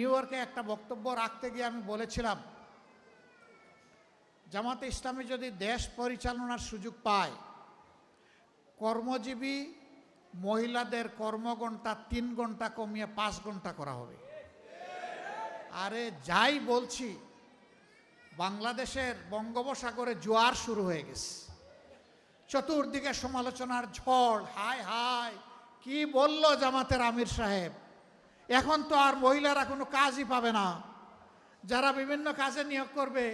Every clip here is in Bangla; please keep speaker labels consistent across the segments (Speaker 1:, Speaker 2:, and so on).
Speaker 1: নিউ ইয়র্কে একটা বক্তব্য রাখতে গিয়ে আমি বলেছিলাম, জামাতে ইসলামী যদি দেশ পরিচালনার সুযোগ পায়, কর্মজীবী মহিলাদের কর্মঘণ্টা 3 ঘন্টা কমিয়ে 5 ঘন্টা করা হবে। আরে যাই বলছি, বাংলাদেশের বঙ্গোপসাগরে জোয়ার শুরু হয়ে গেছে, চতুর্দিকে সমালোচনার ঝড়। হায় হায়, কি বলল জামাতের আমির সাহেব, এখন তো আর মহিলারা কোনো কাজই পাবে না। যারা বিভিন্ন কাজে নিয়োগ করবে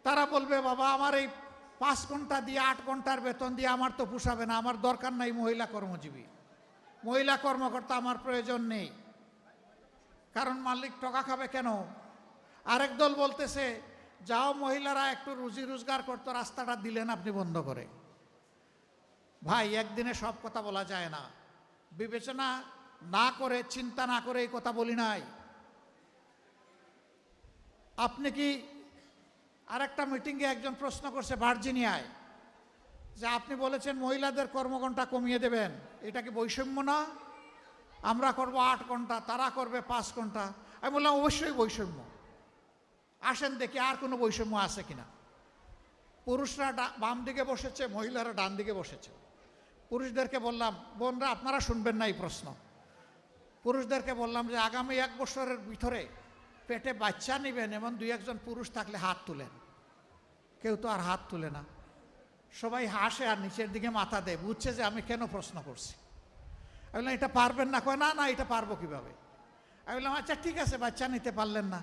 Speaker 1: তারা বলবে, বাবা আমার এই 5 ঘন্টা দিয়ে 8 ঘন্টার বেতন দিয়ে আমার তো পোষাবে না, আমার দরকার নাই মহিলা কর্মজীবী, মহিলা কর্মকর্তা আমার প্রয়োজন নেই। কারণ মালিক টাকা খাবে কেন? আরেক দল বলতেছে, যাও মহিলারা একটু রুজি রোজগার করতো, রাস্তাটা দিলেন আপনি বন্ধ করে। ভাই, একদিনে সব কথা বলা যায় না, বিবেচনা না করে, চিন্তা না করে এই কথা বলি নাই। আপনি কি আরেকটা মিটিংয়ে একজন প্রশ্ন করছে ভার্জিনিয়ায়, যে আপনি বলেছেন মহিলাদের কর্মঘণ্টা কমিয়ে দেবেন, এটা কি বৈষম্য না? আমরা করব 8 ঘন্টা, তারা করবে 5 ঘন্টা। আমি বললাম অবশ্যই বৈষম্য, আসেন দেখি আর কোনো বৈষম্য আছে কিনা। পুরুষরা বাম দিকে বসেছে, মহিলারা ডান দিকে বসেছে। পুরুষদেরকে বললাম, বোনরা আপনারা শুনবেন না এই প্রশ্ন, পুরুষদেরকে বললাম যে আগামী 1 বছরের ভিতরে পেটে বাচ্চা নেবেন এমন 2-1 জন পুরুষ থাকলে হাত তুলেন। কেউ তো আর হাত তুলে না, সবাই হাসে আর নিচের দিকে মাথা দেয়, বুঝছে যে আমি কেন প্রশ্ন করছি। আমি বললাম এটা পারবেন না? কয় না না, এটা পারবো কিভাবে। আমি বললাম আচ্ছা ঠিক আছে, বাচ্চা নিতে পারলেন না,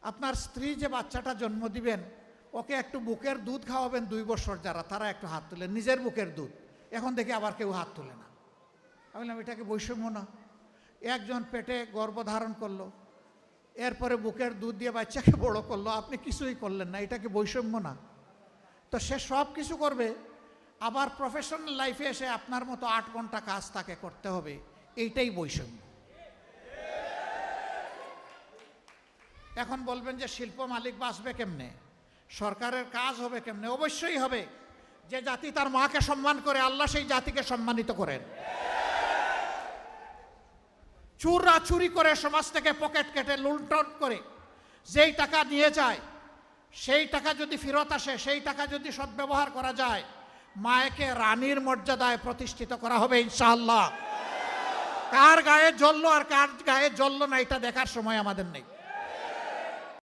Speaker 1: আপনার স্ত্রী যে বাচ্চাটা জন্ম দিবেন ওকে একটু বুকের দুধ খাওয়াবেন 2 বছর, যারা তারা একটু হাত তুলেন, নিজের বুকের দুধ। এখন দেখি আবার কেউ হাত তুলে না। আমি বললাম এটাকে বৈষম্য না? একজন পেটে গর্ভধারণ করলো, এরপরে বুকের দুধ দিয়ে বাচ্চাকে বড় করলো, আপনি কিছুই করলেন না, এটাকে বৈষম্য না? তো সে সব কিছু করবে, আবার প্রফেশনাল লাইফে এসে আপনার মতো 8 ঘন্টা কাজ তাকে করতে হবে, এইটাই বৈষম্য। এখন বলবেন যে শিল্প মালিক বাঁচবে কেমনে, সরকারের কাজ হবে কেমনে? অবশ্যই হবে। যে জাতি তার মাকে সম্মান করে, আল্লাহ সেই জাতিকে সম্মানিত করেন। চুররা চুরি করে সমাজ থেকে পকেট কেটে লুণ্ঠন করে যেই টাকা নিয়ে যায়, সেই টাকা যদি ফেরত আসে, সেই টাকা যদি সদ্ব্যবহার করা যায়, মায়েকে রানীর মর্যাদায় প্রতিষ্ঠিত করা হবে ইনশাআল্লাহ। কার গায়ে জ্বললো আর কার গায়ে জ্বললো না এটা দেখার সময় আমাদের নেই।